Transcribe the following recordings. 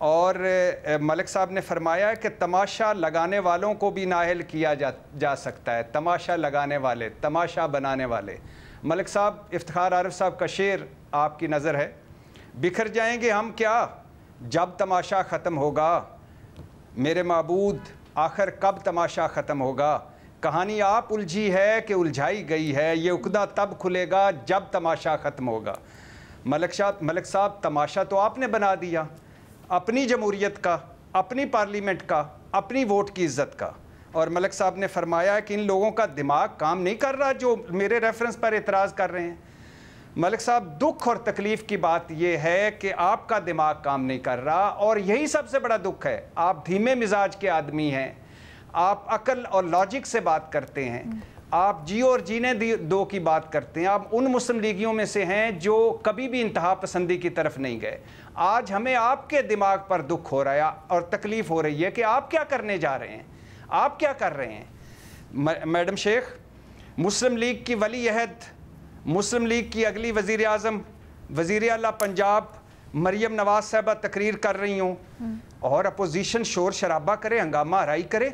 اور ملک صاحب نے فرمایا کہ تماشا لگانے والوں کو بھی نااہل کیا جا سکتا ہے. تماشا لگانے والے, تماشا بنانے والے. ملک صاحب, افتخار عارف صاحب کا شعر آپ کی نظر ہے. بکھر جائیں گے ہم کیا جب تماشا ختم ہوگا, میرے معبود آخر کب تماشا ختم ہوگا. کہانی آپ الجھی ہے کہ الجھائی گئی ہے, یہ عقدہ تب کھلے گا جب تماشا ختم ہوگا. ملک صاحب, تماشا تو آپ نے بنا دیا اپنی جمہوریت کا, اپنی پارلیمنٹ کا, اپنی ووٹ کی عزت کا. اور ملک صاحب نے فرمایا کہ ان لوگوں کا دماغ کام نہیں کر رہا جو میرے ریفرنس پر اعتراض کر رہے ہیں. ملک صاحب, دکھ اور تکلیف کی بات یہ ہے کہ آپ کا دماغ کام نہیں کر رہا, اور یہی سب سے بڑا دکھ ہے. آپ دھیمے مزاج کے آدمی ہیں, آپ عقل اور لاجک سے بات کرتے ہیں, آپ جیو اور جینے دو کی بات کرتے ہیں. آپ ان مسلم لیگیوں میں سے ہیں جو کبھی بھی انتہا پسندی کی طرف نہیں گئے. آج ہمیں آپ کے دماغ پر دکھ ہو رہا ہے اور تکلیف ہو رہی ہے کہ آپ کیا کرنے جا رہے ہیں, آپ کیا کر رہے ہیں. میڈم شیخ, مسلم لیگ کی ولی عہد, مسلم لیگ کی اگلی وزیر اعظم, وزیر اعلیٰ پنجاب مریم نواز صاحبہ تقریر کر رہی ہوں اور اپوزیشن شور شرابہ کرے, ہنگامہ آرائی کرے.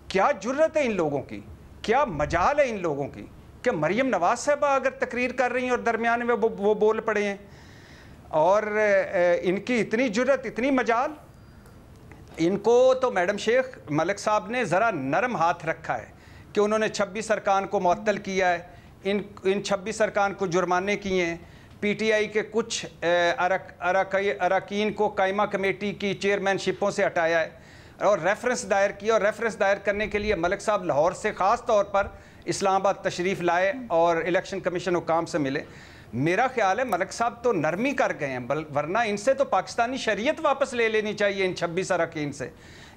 کیا جرت ہے ان لوگوں کی, کیا مجال ہے ان لوگوں کی کہ مریم نواز صاحبہ اگر تقریر کر رہی ہیں اور درمیان میں وہ بول پڑے ہیں, اور ان کی اتنی جرت, اتنی مجال. ان کو تو میڈم شیخ ملک صاحب نے ذرا نرم ہاتھ رکھا ہے کہ انہوں نے 26 ارکان کو معطل کیا ہے, ان 26 ارکان کو جرمانے کیے ہیں, پی ٹی آئی کے کچھ اراکین کو قائمہ کمیٹی کی چیئرمین شپوں سے ہٹایا ہے, اور ریفرنس دائر کیا. اور ریفرنس دائر کرنے کے لیے ملک صاحب لاہور سے خاص طور پر اسلام آباد تشریف لائے اور الیکشن کمیشن حکام سے ملے. میرا خیال ہے ملک صاحب تو نرمی کر گئے ہیں, ورنہ ان سے تو پاکستانی شریعت واپس لے لینی چاہیے ان 26 اراکین سے.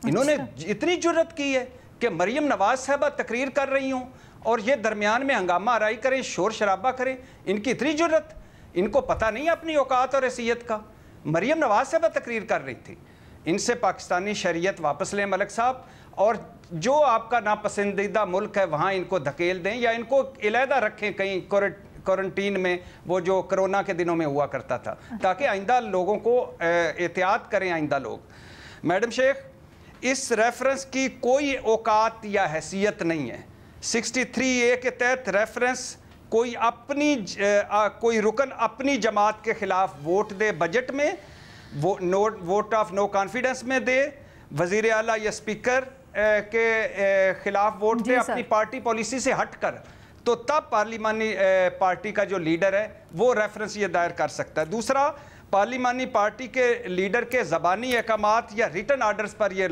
انہوں نے اتنی جرت کی ہے کہ مریم نواز صاحبہ تقریر کر رہی ہوں اور یہ درمیان میں ہنگامہ آرائی کریں, شور شرابہ کریں. ان کی اتنی جرت, ان کو پتہ نہیں اپنی اوقات اور حیثیت کا. مریم نواز صاحبہ تقریر کر رہی تھی. ان سے پاکستانی شریعت واپس لیں ملک صاحب, اور جو آپ کا ناپسندیدہ ملک ہے وہاں ان کو دھکیل دیں, یا ان کو علیحدہ رکھیں کہیں کوارنٹین میں, وہ جو کرونا کے دنوں میں ہوا کرتا تھا, تاکہ آئندہ لوگوں کو احتیاط کریں آئندہ لوگ. میڈم شیخ, اس ریفرنس کی کوئی اوقات یا حیثیت نہیں ہے. 63A کے تحت ریفرنس کوئی رکن اپنی جماعت کے خلاف ووٹ دے بجٹ میں, ووٹ آف نو کانفیڈنس میں دے, وزیر اعلیٰ یا اسپیکر کے خلاف ووٹ دے اپنی پارٹی پالیسی سے ہٹ کر, تو تب پارلیمانی پارٹی کا جو لیڈر ہے وہ ریفرنس یہ دائر کر سکتا ہے. دوسرا, پارلیمانی پارٹی کے لیڈر کے زبانی احکامات یا ریٹن آرڈرز پر یہ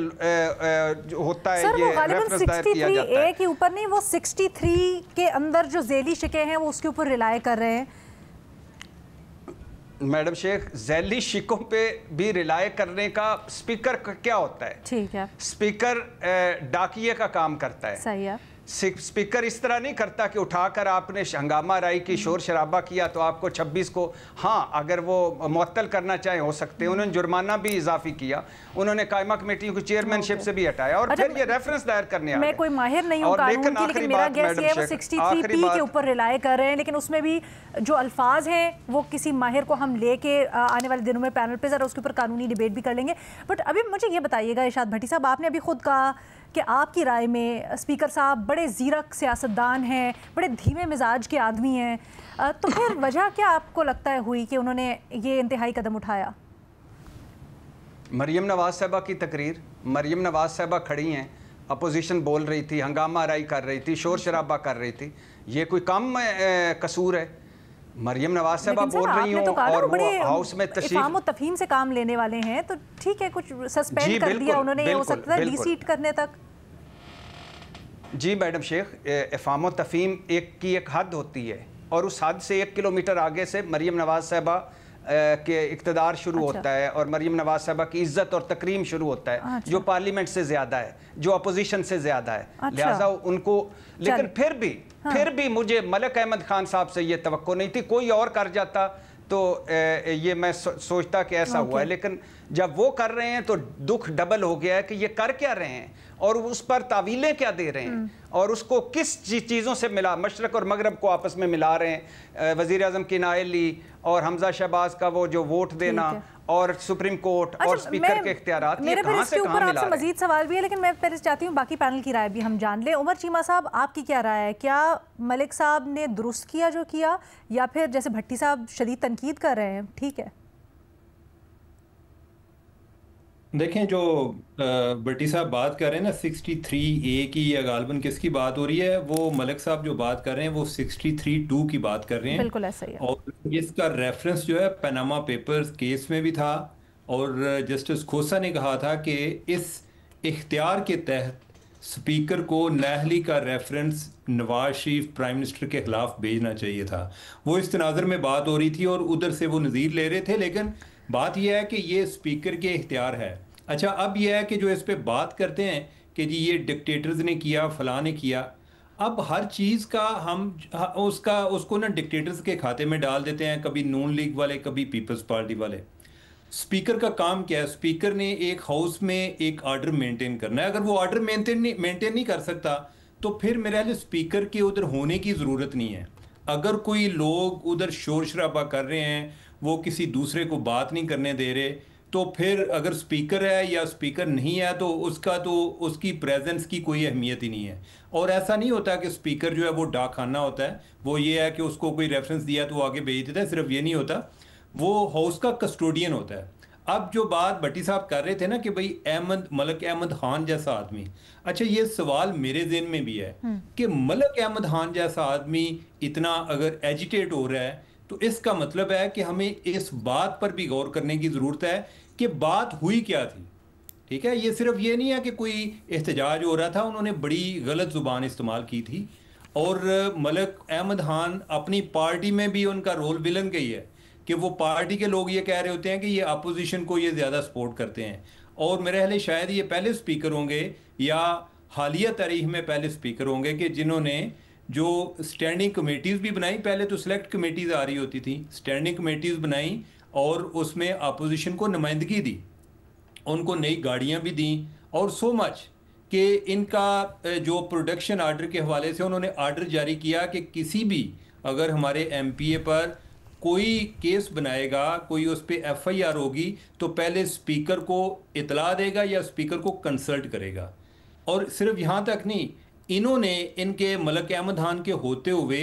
ہوتا ہے, یہ ریفرنس دائر کیا جاتا ہے. 63A کے اوپر نہیں, وہ 63 کے اندر جو ذیلی شکیں ہیں وہ اس کے اوپر ریلائے کر رہے ہیں. میڈم شیخ, ذیلی شکوں پہ بھی ریلائے کرنے کا اسپیکر کیا ہوتا ہے؟ ٹھیک ہے, اسپیکر ڈاکیے کا کام کرتا ہے. صحیح ہے. اسپیکر اس طرح نہیں کرتا کہ اٹھا کر آپ نے ہنگامہ آرائی کی, شور شرابہ کیا تو آپ کو 26 کو, ہاں اگر وہ معطل کرنا چاہیں ہو سکتے ہیں. انہوں نے جرمانہ بھی اضافی کیا, انہوں نے قائمہ کمیٹیوں کی چیئرمین شپ سے بھی ہٹایا, اور پھر یہ ریفرنس دائر کرنے آ گئے. میں کوئی ماہر نہیں ہوں قانون کی, لیکن میرا گیس یہ ہے وہ 63P کے اوپر ریلائے کر رہے ہیں, لیکن اس میں بھی جو الفاظ ہیں وہ کسی ماہر کو ہم لے کے آنے والے دنوں میں پینل پہ ذرا اس کے اوپر قانونی ڈیبیٹ بھی کر لیں گے. بٹ ابھی مجھے یہ بتائیے گا ارشاد بھٹی صاحب, آپ نے ابھی خود کہا کہ آپ کی رائے میں اسپیکر صاحب بڑے زیرک سیاستدان ہیں, بڑے دھیمے مزاج کے آدمی ہیں, تو پھر وجہ کیا آپ کو لگتا ہے ہوئی کہ انہوں نے یہ انتہائی قدم اٹھایا؟ مریم نواز صاحبہ کی تقریر, مریم نواز صاحبہ کھڑی ہیں, اپوزیشن بول رہی تھی, ہنگامہ آرائی کر رہی تھی, شور شرابہ کر رہی تھی, یہ کوئی کم قصور ہے؟ مریم نواز صاحبہ بول رہی ہوں اور وہ ہاؤس میں تشریف, افہام و تفہیم سے کام لینے والے ہیں, تو ٹھیک ہے کچھ سسپینڈ کر دیا انہوں نے, یہ ہو سکتا ہے ڈی سیٹ کرنے تک. جی میڈم شیخ, افہام و تفہیم کی ایک حد ہوتی ہے, اور اس حد سے 1 کلومیٹر آگے سے مریم نواز صاحبہ کے اقتدار شروع ہوتا ہے, اور مریم نواز صاحبہ کی عزت اور تکریم شروع ہوتا ہے, جو پارلیمنٹ سے زیادہ ہے, جو اپوزیشن سے زیادہ ہے, لہٰذا ان کو. لیکن پھر بھی مجھے ملک احمد خان صاحب سے یہ توقع نہیں تھی. کوئی اور کر جاتا تو یہ میں سوچتا کہ ایسا ہوا ہے, لیکن جب وہ کر رہے ہیں تو دکھ ڈبل ہو گیا ہے کہ یہ کر کیا رہے ہیں, اور اس پر تعویلیں کیا دے رہے ہیں, اور اس کو کس چیزوں سے ملا, مشرق اور مغرب کو آپس میں ملا رہے ہیں. وزیر اعظم کی نااہلی اور حمزہ شہباز کا وہ جو ووٹ دینا, اور سپریم کورٹ اور سپیکر کے اختیارات یہ کہاں سے کہاں ملا رہے ہیں؟ مزید سوال بھی ہے لیکن میں پہلے چاہتی ہوں باقی پینل کی رائے بھی ہم جان لیں. عمر چیمہ صاحب آپ کی کیا رائے ہے؟ کیا ملک صاحب نے درست کیا جو کیا, یا پھر جیسے بھٹی صاحب شدید تنقید کر رہے ہیں ٹھیک ہے؟ دیکھیں جو بھٹی صاحب بات کر رہے ہیں نا 63A کی, یا غالباً کس کی بات ہو رہی ہے, وہ ملک صاحب جو بات کر رہے ہیں وہ 63(2) کی بات کر رہے ہیں. بالکل ایسا ہی ہے. اور اس کا ریفرنس جو ہے پیناما پیپرز کیس میں بھی تھا, اور جسٹس کھوسا نے کہا تھا کہ اس اختیار کے تحت سپیکر کو نااہلی کا reference Nawaz Sharif prime minister کے خلاف بھیجنا چاہیے تھا. وہ اس تناظر میں بات ہو رہی تھی اور ادھر سے وہ نظیر لے رہے تھے, لیکن بات یہ ہے کہ یہ سپیکر کے اختیار ہے. اچھا اب یہ ہے کہ جو اس پہ بات کرتے ہیں کہ جی یہ ڈکٹیٹرز نے کیا, فلاں نے کیا, اب ہر چیز کا ہم اس کو نا ڈکٹیٹرز کے کھاتے میں ڈال دیتے ہیں, کبھی نون لیگ والے, کبھی پیپلز پارٹی والے. سپیکر کا کام کیا ہے؟ سپیکر نے ایک ہاؤس میں ایک آرڈر مینٹین کرنا ہے. اگر وہ آرڈر مینٹین نہیں کر سکتا تو پھر میرے خیال سپیکر کے ادھر ہونے کی ضرورت نہیں ہے. اگر کوئی لوگ ادھر شور شرابہ کر رہے ہیں, وہ کسی دوسرے کو بات نہیں کرنے دے رہے, تو پھر اگر سپیکر ہے یا سپیکر نہیں ہے تو اس کی پریزنس کی کوئی اہمیت ہی نہیں ہے. اور ایسا نہیں ہوتا کہ سپیکر جو ہے وہ ڈاک خانہ ہوتا ہے, وہ یہ ہے کہ اس کو کوئی ریفرنس دیا تو وہ آگے بھیج دیتا ہے. صرف یہ نہیں ہوتا, وہ ہاؤس کا کسٹوڈین ہوتا ہے. اب جو بات بھٹی صاحب کر رہے تھے نا کہ بھئی ملک احمد خان جیسا آدمی, اچھا یہ سوال میرے ذہن میں بھی ہے کہ ملک احمد خان جیسا آدمی اتنا اگر ایجیٹیٹ ہو رہا ہے تو اس کا مطلب ہے کہ ہمیں اس بات پر بھی غور کرنے کی ضرورت ہے کہ بات ہوئی کیا تھی. ٹھیک ہے, یہ صرف یہ نہیں ہے کہ کوئی احتجاج ہو رہا تھا, انہوں نے بڑی غلط زبان استعمال کی تھی. اور ملک احمد خان اپنی پارٹی میں بھی ان کا رول ولن گئی ہے کہ وہ پارٹی کے لوگ یہ کہہ رہے ہوتے ہیں کہ یہ اپوزیشن کو یہ زیادہ سپورٹ کرتے ہیں. اور میرے خیال شاید یہ پہلے سپیکر ہوں گے یا حالیہ تاریخ میں پہلے سپیکر ہوں گے کہ جنہوں نے جو سٹینڈنگ کمیٹیز بھی بنائی. پہلے تو سلیکٹ کمیٹیز آ رہی ہوتی تھیں, سٹینڈنگ کمیٹیز بنائیں اور اس میں اپوزیشن کو نمائندگی دی, ان کو نئی گاڑیاں بھی دیں, اور سو مچ کہ ان کا جو پروڈکشن آرڈر کے حوالے سے انہوں نے آرڈر جاری کیا کہ کسی بھی اگر ہمارے ایم پی اے پر کوئی کیس بنائے گا, کوئی اس پہ ایف آئی آر ہوگی, تو پہلے سپیکر کو اطلاع دے گا یا سپیکر کو کنسلٹ کرے گا. اور صرف یہاں تک نہیں, انہوں نے ان کے ملک احمد خان کے ہوتے ہوئے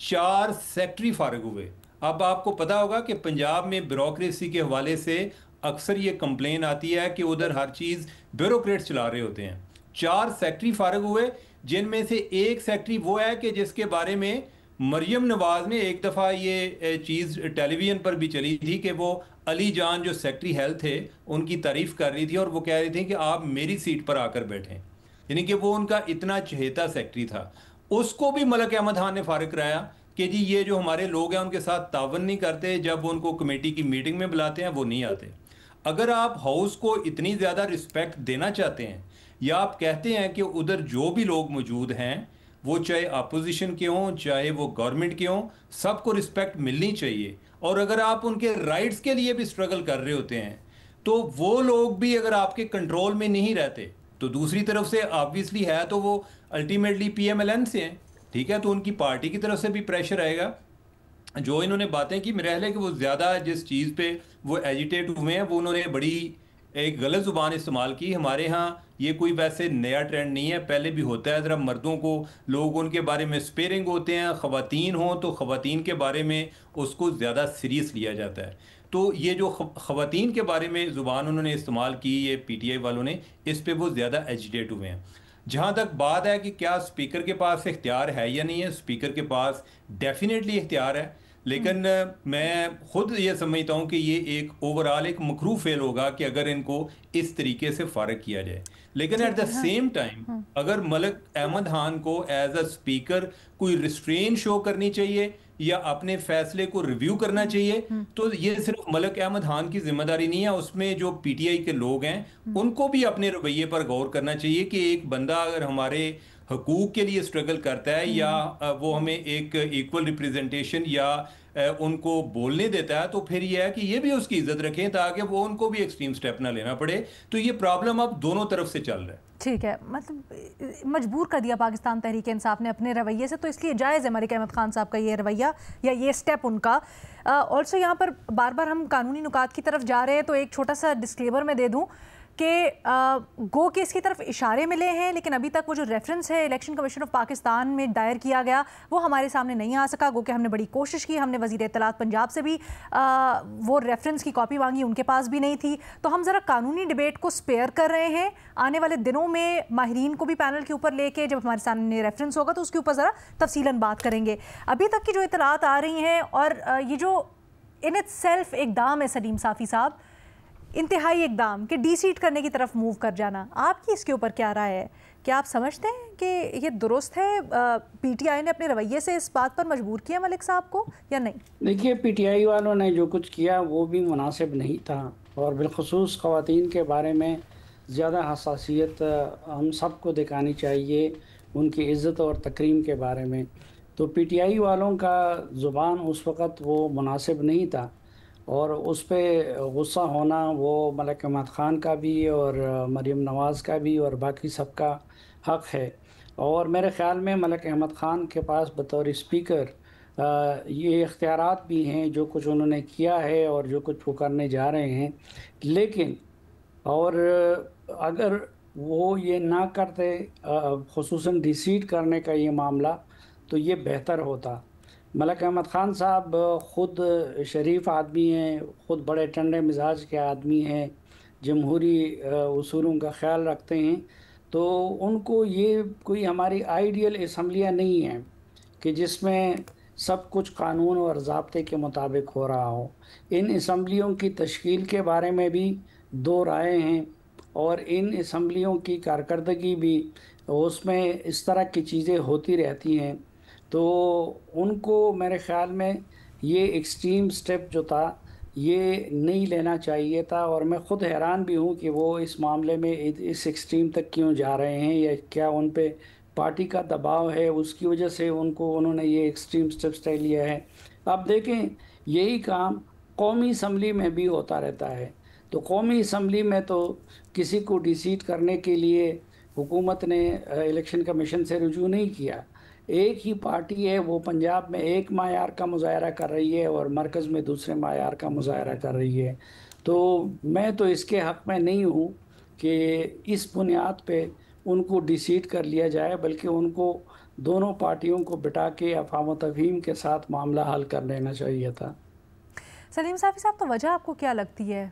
4 سیکٹری فارغ ہوئے. اب آپ کو پتا ہوگا کہ پنجاب میں بیوروکریسی کے حوالے سے اکثر یہ کمپلین آتی ہے کہ ادھر ہر چیز بیوروکریٹ چلا رہے ہوتے ہیں. 4 سیکٹری فارغ ہوئے, جن میں سے ایک سیکٹری وہ ہے کہ جس کے بارے میں مریم نواز نے ایک دفعہ یہ چیز ٹیلی ویژن پر بھی چلی تھی کہ وہ علی جان جو سیکٹری ہیلتھ تھے ان کی تعریف کر رہی تھی, اور وہ کہہ رہی تھی کہ آپ میری سیٹ پر آ کر بیٹھیں, یعنی کہ وہ ان کا اتنا چہیتا سیکٹری تھا. اس کو بھی ملک احمد خان نے فارغ کرایا کہ جی یہ جو ہمارے لوگ ہیں ان کے ساتھ تعاون نہیں کرتے, جب ان کو کمیٹی کی میٹنگ میں بلاتے ہیں وہ نہیں آتے. اگر آپ ہاؤس کو اتنی زیادہ رسپیکٹ دینا چاہتے ہیں, یا آپ کہتے ہیں کہ ادھر جو بھی لوگ موجود ہیں وہ چاہے اپوزیشن کے ہوں چاہے وہ گورنمنٹ کے ہوں, سب کو رسپیکٹ ملنی چاہیے. اور اگر آپ ان کے رائٹس کے لیے بھی سٹرگل کر رہے ہوتے ہیں تو وہ لوگ بھی اگر آپ کے کنٹرول میں نہیں رہتے, تو دوسری طرف سے آبویسلی ہے تو وہ ultimately P M L N سے ہیں. ٹھیک ہے, تو ان کی پارٹی کی طرف سے بھی پریشر آئے گا. جو انہوں نے باتیں کی, میرا خیال ہے کہ وہ زیادہ جس چیز پہ وہ ایجیٹیٹ ہوئے ہیں وہ انہوں نے بڑی ایک غلط زبان استعمال کی. ہمارے ہاں یہ کوئی ویسے نیا ٹرینڈ نہیں ہے, پہلے بھی ہوتا ہے. ذرا مردوں کو لوگ ان کے بارے میں اسپیئرنگ ہوتے ہیں, خواتین ہوں تو خواتین کے بارے میں اس کو زیادہ سیریس لیا جاتا ہے. تو یہ جو خواتین کے بارے میں زبان انہوں نے استعمال کی یہ پی ٹی آئی والوں نے, اس پہ وہ زیادہ ایجیٹیٹ ہوئے ہیں. جہاں تک بات ہے کہ کیا سپیکر کے پاس اختیار ہے یا نہیں ہے, سپیکر کے پاس ڈیفینیٹلی اختیار ہے, لیکن میں خود یہ سمجھتا ہوں کہ یہ ایک اوورال ایک مکروہ فعل ہوگا کہ اگر ان کو اس طریقے سے فارغ کیا جائے. لیکن ایٹ دا سیم ٹائم اگر ملک احمد خان کو ایز اے سپیکر کوئی ریسٹرین شو کرنی چاہیے یا اپنے فیصلے کو ریویو کرنا چاہیے, تو یہ صرف ملک احمد خان کی ذمہ داری نہیں ہے, اس میں جو پی ٹی آئی کے لوگ ہیں ان کو بھی اپنے رویے پر غور کرنا چاہیے کہ ایک بندہ اگر ہمارے حقوق کے لیے سٹرگل کرتا ہے یا وہ ہمیں ایک ایکول ریپریزنٹیشن یا ان کو بولنے دیتا ہے تو پھر یہ ہے کہ یہ بھی اس کی عزت رکھیں تاکہ وہ ان کو بھی ایکسٹریم سٹیپ نہ لینا پڑے. تو یہ پرابلم اب دونوں طرف سے چل رہا ہے. ٹھیک ہے, مطلب مجبور کر دیا پاکستان تحریک انصاف نے اپنے رویے سے, تو اس لیے جائز ہے ملک احمد خان صاحب کا یہ رویہ یا یہ سٹیپ ان کا. آلسو یہاں پر بار بار ہم قانونی نکات کی طرف جا رہے ہیں, تو ایک چھوٹا سا ڈسکلیمر میں دے دوں کہ گو کہ اس کی طرف اشارے ملے ہیں, لیکن ابھی تک وہ جو ریفرنس ہے الیکشن کمیشن آف پاکستان میں دائر کیا گیا وہ ہمارے سامنے نہیں آ سکا. گو کہ ہم نے بڑی کوشش کی, ہم نے وزیر اطلاعات پنجاب سے بھی وہ ریفرنس کی کاپی مانگی, ان کے پاس بھی نہیں تھی. تو ہم ذرا قانونی ڈیبیٹ کو سپیئر کر رہے ہیں, آنے والے دنوں میں ماہرین کو بھی پینل کے اوپر لے کے جب ہمارے سامنے ریفرنس ہوگا تو اس کے اوپر ذرا تفصیلاً بات کریں گے. ابھی تک کی جو اطلاعات آ رہی ہیں, اور یہ جو ان اٹ سیلف اقدام ہے سلیم صافی صاحب, انتہائی اقدام کہ ڈی سیٹ کرنے کی طرف موو کر جانا, آپ کی اس کے اوپر کیا رائے ہے؟ کیا آپ سمجھتے ہیں کہ یہ درست ہے, پی ٹی آئی نے اپنے رویے سے اس بات پر مجبور کیا ملک صاحب کو یا نہیں؟ دیکھیے, پی ٹی آئی والوں نے جو کچھ کیا وہ بھی مناسب نہیں تھا, اور بالخصوص خواتین کے بارے میں زیادہ حساسیت ہم سب کو دکھانی چاہیے ان کی عزت اور تکریم کے بارے میں. تو پی ٹی آئی والوں کا زبان اس وقت وہ مناسب نہیں تھا, اور اس پہ غصہ ہونا وہ ملک احمد خان کا بھی اور مریم نواز کا بھی اور باقی سب کا حق ہے. اور میرے خیال میں ملک احمد خان کے پاس بطور اسپیکر یہ اختیارات بھی ہیں جو کچھ انہوں نے کیا ہے اور جو کچھ وہ کرنے جا رہے ہیں, لیکن اور اگر وہ یہ نہ کرتے خصوصاً ڈی سیٹ کرنے کا یہ معاملہ تو یہ بہتر ہوتا. ملک احمد خان صاحب خود شریف آدمی ہیں, خود بڑے ٹھنڈے مزاج کے آدمی ہیں, جمہوری اصولوں کا خیال رکھتے ہیں, تو ان کو یہ کوئی ہماری آئیڈیل اسمبلیاں نہیں ہیں کہ جس میں سب کچھ قانون اور ضابطے کے مطابق ہو رہا ہو. ان اسمبلیوں کی تشکیل کے بارے میں بھی دو رائے ہیں, اور ان اسمبلیوں کی کارکردگی بھی اس میں اس طرح کی چیزیں ہوتی رہتی ہیں. تو ان کو میرے خیال میں یہ ایکسٹریم سٹیپ جو تھا یہ نہیں لینا چاہیے تھا, اور میں خود حیران بھی ہوں کہ وہ اس معاملے میں اس ایکسٹریم تک کیوں جا رہے ہیں, یا کیا ان پہ پارٹی کا دباؤ ہے اس کی وجہ سے انہوں نے یہ ایکسٹریم سٹیپس طے لیا ہے. اب دیکھیں, یہی کام قومی اسمبلی میں بھی ہوتا رہتا ہے. تو قومی اسمبلی میں تو کسی کو ڈی سیٹ کرنے کے لیے حکومت نے الیکشن کمیشن سے رجوع نہیں کیا. ایک ہی پارٹی ہے, وہ پنجاب میں ایک معیار کا مظاہرہ کر رہی ہے اور مرکز میں دوسرے معیار کا مظاہرہ کر رہی ہے. تو میں تو اس کے حق میں نہیں ہوں کہ اس بنیاد پہ ان کو ڈی سیٹ کر لیا جائے, بلکہ ان کو دونوں پارٹیوں کو بٹا کے افہام و تفہیم کے ساتھ معاملہ حل کر لینا چاہیے تھا. سلیم صافی صاحب, تو وجہ آپ کو کیا لگتی ہے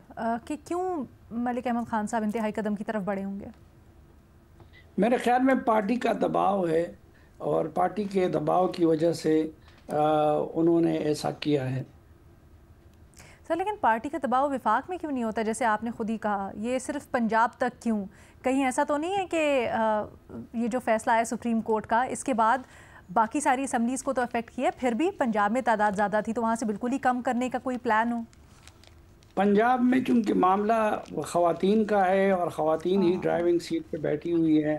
کہ کیوں ملک احمد خان صاحب انتہائی قدم کی طرف بڑھے ہوں گے؟ میرے خیال میں پارٹی کا دباؤ ہے, اور پارٹی کے دباؤ کی وجہ سے انہوں نے ایسا کیا ہے. سر, لیکن پارٹی کا دباؤ وفاق میں کیوں نہیں ہوتا؟ جیسے آپ نے خود ہی کہا, یہ صرف پنجاب تک کیوں؟ کہیں ایسا تو نہیں ہے کہ یہ جو فیصلہ ہے سپریم کورٹ کا, اس کے بعد باقی ساری اسمبلیز کو تو افیکٹ کیا, پھر بھی پنجاب میں تعداد زیادہ تھی تو وہاں سے بالکل ہی کم کرنے کا کوئی پلان ہو؟ پنجاب میں چونکہ معاملہ خواتین کا ہے اور خواتین ہی ڈرائیونگ سیٹ پہ بیٹھی ہوئی ہے,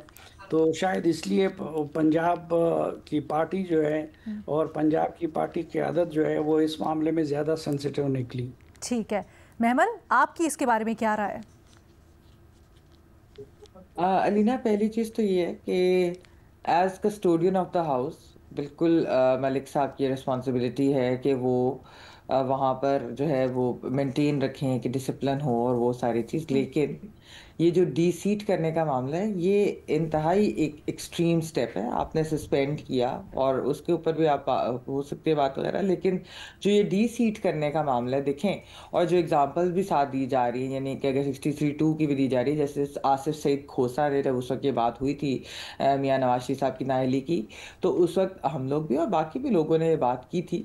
تو شاید اس لیے پنجاب کی پارٹی جو ہے اور پنجاب کی پارٹی کی قیادت جو ہے وہ اس معاملے میں زیادہ سینسیٹیو نکلی. ٹھیک ہے, محمل, آپ کی اس کے بارے میں کیا رائے ہے؟ علینا, پہلی چیز تو یہ ہے کہ as custodian of the house بالکل ملک صاحب کی ریسپانسبلٹی ہے کہ وہ وہاں پر جو ہے وہ مینٹین رکھیں کہ ڈسپلن ہو اور وہ ساری چیز. لیکن یہ جو ڈی سیٹ کرنے کا معاملہ ہے یہ انتہائی ایک ایکسٹریم سٹیپ ہے. آپ نے سسپینڈ کیا اور اس کے اوپر بھی آپ ہو سکتے بات وغیرہ, لیکن جو یہ ڈی سیٹ کرنے کا معاملہ ہے دیکھیں, اور جو اگزامپل بھی ساتھ دی جا رہی ہیں, یعنی کہ اگر 63(2) کی بھی دی جا رہی ہے, جیسے آصف سعید کھوسا نے جب اس وقت یہ بات ہوئی تھی میاں نواز شریف صاحب کی نااہلی کی, تو اس وقت ہم لوگ بھی اور باقی بھی لوگوں نے یہ بات کی تھی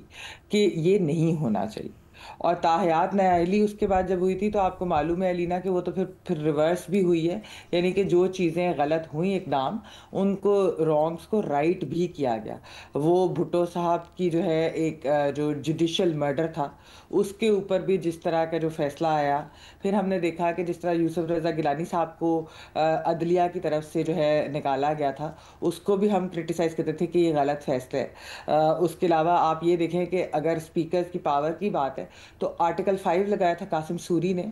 کہ یہ نہیں ہونا چاہیے. اور تاحیات نااہلی اس کے بعد جب ہوئی تھی تو آپ کو معلوم ہے علینا کہ وہ تو پھر ریورس بھی ہوئی ہے، یعنی کہ جو چیزیں غلط ہوئیں اقدام ان کو رانگس کو رائٹ بھی کیا گیا. وہ بھٹو صاحب کی جو ہے ایک جو جوڈیشل مرڈر تھا اس کے اوپر بھی جس طرح کا جو فیصلہ آیا، پھر ہم نے دیکھا کہ جس طرح یوسف رضا گیلانی صاحب کو عدلیہ کی طرف سے جو ہے نکالا گیا تھا، اس کو بھی ہم کرٹیسائز کرتے تھے کہ یہ غلط فیصلہ ہے. اس کے علاوہ آپ یہ دیکھیں کہ اگر اسپیکر کی پاور کی بات ہے تو آرٹیکل 5 لگایا تھا قاسم سوری نے،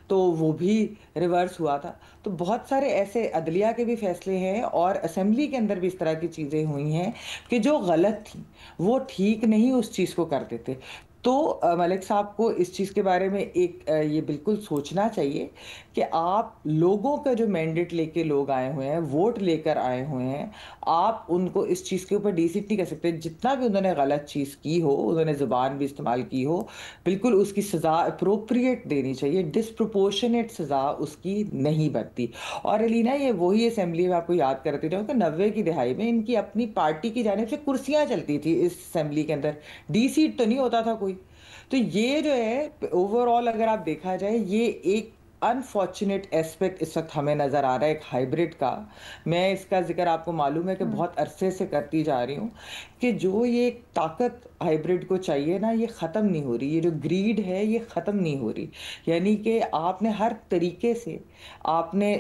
تو وہ بھی ریورس ہوا تھا. تو بہت سارے ایسے عدلیہ کے بھی فیصلے ہیں اور اسمبلی کے اندر بھی اس طرح کی چیزیں ہوئی ہیں کہ جو غلط تھیں وہ ٹھیک نہیں اس چیز کو کر دیتے. تو ملک صاحب کو اس چیز کے بارے میں ایک یہ بالکل سوچنا چاہیے کہ آپ لوگوں کا جو مینڈیٹ لے کے لوگ آئے ہوئے ہیں، ووٹ لے کر آئے ہوئے ہیں، آپ ان کو اس چیز کے اوپر ڈیسیٹ نہیں کر سکتے. جتنا بھی انہوں نے غلط چیز کی ہو، انہوں نے زبان بھی استعمال کی ہو، بالکل اس کی سزا اپروپریٹ دینی چاہیے. ڈسپروپورشنیٹ سزا اس کی نہیں بنتی. اور علینا یہ وہی اسمبلی میں آپ کو یاد کرتی رہوں کہ 90 کی دہائی میں ان کی اپنی پارٹی کی جانب سے کرسیاں چلتی تھی اس اسمبلی کے اندر، ڈی سیٹ تو نہیں ہوتا تھا کوئی. تو یہ جو ہے اوور آل اگر آپ دیکھا جائے یہ ایک انفارچونیٹ ایسپیکٹ اس وقت ہمیں نظر آ رہا ہے ایک ہائیبرڈ کا. میں اس کا ذکر آپ کو معلوم ہے کہ بہت عرصے سے کرتی جا رہی ہوں کہ جو یہ طاقت ہائیبرڈ کو چاہیے نا یہ ختم نہیں ہو رہی. یہ جو گریڈ ہے یہ ختم نہیں ہو رہی. یعنی کہ آپ نے ہر طریقے سے آپ نے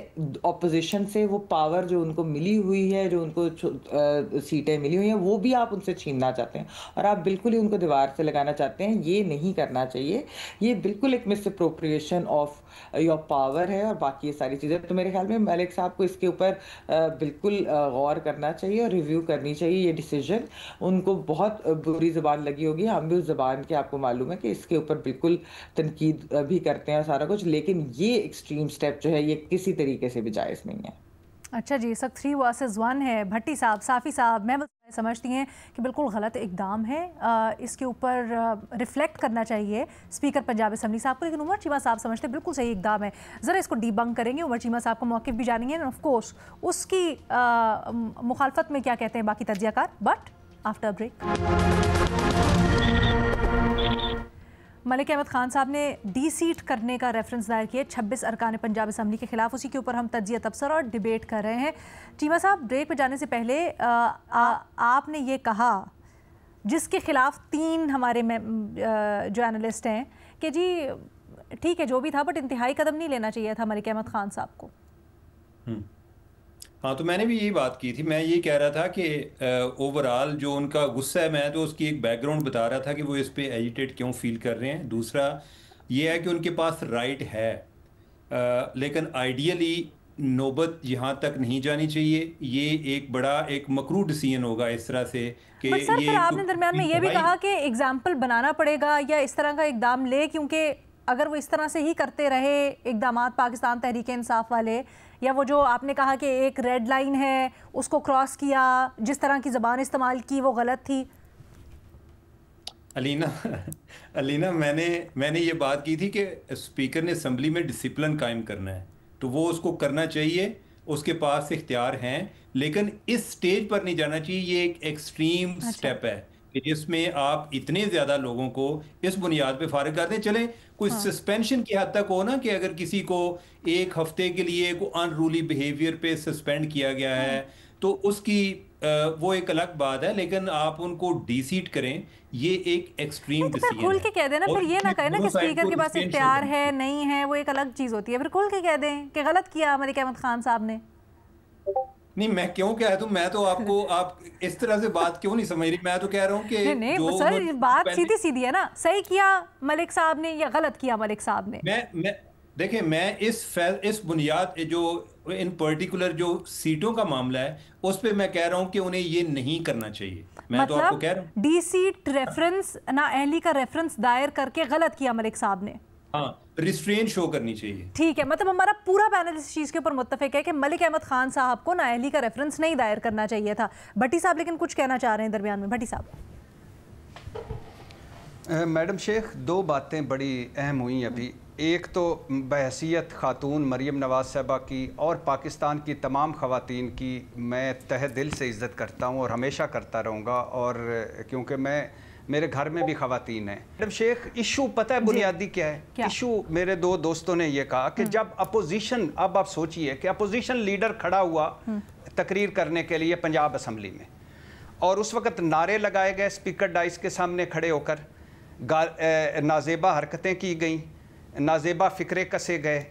اپوزیشن سے وہ پاور جو ان کو ملی ہوئی ہے، جو ان کو سیٹیں ملی ہوئی ہیں، وہ بھی آپ ان سے چھیننا چاہتے ہیں اور آپ بالکل ہی ان کو دیوار سے لگانا چاہتے ہیں. یہ نہیں کرنا چاہیے. یہ بالکل ایک مس اپروپریشن آف یور پاور ہے اور باقی یہ ساری چیزیں. تو میرے خیال میں ملک صاحب کو اس کے اوپر بالکل غور کرنا چاہیے اور ریویو کرنی چاہیے یہ ڈیسیجن. ان کو بہت بری زبان لگی ہوگی، ہم بھی اس زبان کے آپ کو معلوم ہے کہ اس کے اوپر بالکل تنقید بھی کرتے ہیں اور سارا کچھ، لیکن یہ ایکسٹریم سٹیپ جو ہے یہ کسی طریقے سے بھی جائز نہیں ہے. اچھا جی، سب 3 versus 1 ہے. بھٹی صاحب، صافی صاحب، میں سمجھتی ہیں کہ بالکل غلط اقدام ہے، اس کے اوپر ریفلیکٹ کرنا چاہیے اسپیکر پنجاب اسمبلی صاحب کو، لیکن عمر چیمہ صاحب سمجھتے ہیں بالکل صحیح اقدام ہے. ذرا اس کو ڈی بنک کریں گے، عمر چیمہ صاحب کو موقف بھی جانیں گے، آف کورس اس کی مخالفت میں کیا کہتے ہیں باقی تجزیہ کار، but after break. Malik Ahmad Khan صاحب نے ڈی سیٹ کرنے کا ریفرنس دائر کیا 26 ارکان پنجاب اسمبلی کے خلاف، اسی کے اوپر ہم تجزیہ تبصرہ اور ڈیبیٹ کر رہے ہیں. چیمہ صاحب، بریک پہ جانے سے پہلے آپ نے یہ کہا جس کے خلاف 3 ہمارے جو اینالسٹ ہیں کہ جی ٹھیک ہے جو بھی تھا بٹ انتہائی قدم نہیں لینا چاہیے تھا ملک احمد خان صاحب کو. ہاں، تو میں نے بھی یہی بات کی تھی. میں یہ کہہ رہا تھا کہ اوورآل جو ان کا غصہ ہے، میں تو اس کی ایک بیک گراؤنڈ بتا رہا تھا کہ وہ اس پہ ایجیٹیٹ کیوں فیل کر رہے ہیں. دوسرا یہ ہے کہ ان کے پاس رائٹ ہے، لیکن آئیڈیلی نوبت یہاں تک نہیں جانی چاہیے. یہ ایک بڑا ایک مکروہ ڈیسیژن ہوگا اس طرح سے کہ سر آپ نے درمیان میں یہ بھی کہا کہ ایگزامپل بنانا پڑے گا یا اس طرح کا اقدام لے، کیونکہ اگر وہ اس طرح سے ہی کرتے رہے اقدامات پاکستان تحریک انصاف والے، یا وہ جو آپ نے کہا کہ ایک ریڈ لائن ہے اس کو کراس کیا، جس طرح کی زبان استعمال کی وہ غلط تھی. علینا میں نے یہ بات کی تھی کہ اسپیکر نے اسمبلی میں ڈسپلن قائم کرنا ہے تو وہ اس کو کرنا چاہیے، اس کے پاس اختیار ہیں، لیکن اس سٹیج پر نہیں جانا چاہیے. یہ ایک ایکسٹریم سٹیپ ہے کہ جس میں آپ اتنے زیادہ لوگوں کو اس بنیاد پہ فارغ کر دیں. چلیں کوئی سسپینشن کی حد تک ہو نا، کہ اگر کسی کو 1 ہفتے کے لیے کوئی ان رولی بیہیویئر پہ سسپینڈ کیا گیا ہے تو اس کی وہ ایک الگ بات ہے، لیکن آپ ان کو ڈی سیٹ کریں، یہ ایک ایکسٹریم ڈیسیژن ہے. کھول کے کہہ دیں نا، پھر یہ نہ کہیں نا کہ اسپیکر کے پاس اختیار ہے نہیں ہے، وہ ایک الگ چیز ہوتی ہے. پھر کھول کے کہہ دیں کہ غلط کیا ملک احمد خان صاحب نے. نہیں، میں کیوں کہہ دوں، میں تو آپ کو آپ اس طرح سے بات کیوں نہیں سمجھ رہی. میں تو کہہ رہا ہوں کہ نہیں سر، بات سیدھی سیدھی ہے نا، صحیح کیا ملک صاحب نے یا غلط کیا ملک صاحب نے. میں دیکھیں، میں اس بنیاد جو ان پرٹیکولر جو سیٹوں کا معاملہ ہے اس پہ میں کہہ رہا ہوں کہ انہیں یہ نہیں کرنا چاہیے. میں تو آپ کو کہہ رہا ہوں ڈی سیٹ ریفرنس نااہلی کا ریفرنس دائر کر کے غلط کیا ملک صاحب نے. ہاں، ریسٹرین شو کرنی چاہیے. ٹھیک ہے، مطلب ہمارا پورا پینل اس چیز کے اوپر متفق ہے کہ ملک احمد خان صاحب کو نااہلی کا ریفرنس نہیں دائر کرنا چاہیے تھا. بھٹی صاحب لیکن کچھ کہنا چاہ رہے ہیں درمیان میں. بھٹی صاحب. میڈم شیخ، 2 باتیں بڑی اہم ہوئیں ابھی. ایک تو بحیثیت خاتون مریم نواز صاحبہ کی اور پاکستان کی تمام خواتین کی میں تہہ دل سے عزت کرتا ہوں اور ہمیشہ کرتا رہوں گا، اور کیونکہ میں میرے گھر میں بھی خواتین ہیں. میڈم شیخ ایشو پتہ ہے بنیادی کیا ہے؟ ایشو میرے دو دوستوں نے یہ کہا کہ جب اپوزیشن، اب آپ سوچئے کہ اپوزیشن لیڈر کھڑا ہوا تقریر کرنے کے لیے پنجاب اسمبلی میں، اور اس وقت نعرے لگائے گئے اسپیکر ڈائس کے سامنے کھڑے ہو کر، نازیبا حرکتیں کی گئیں، نازیبا فکرے کسے گئے،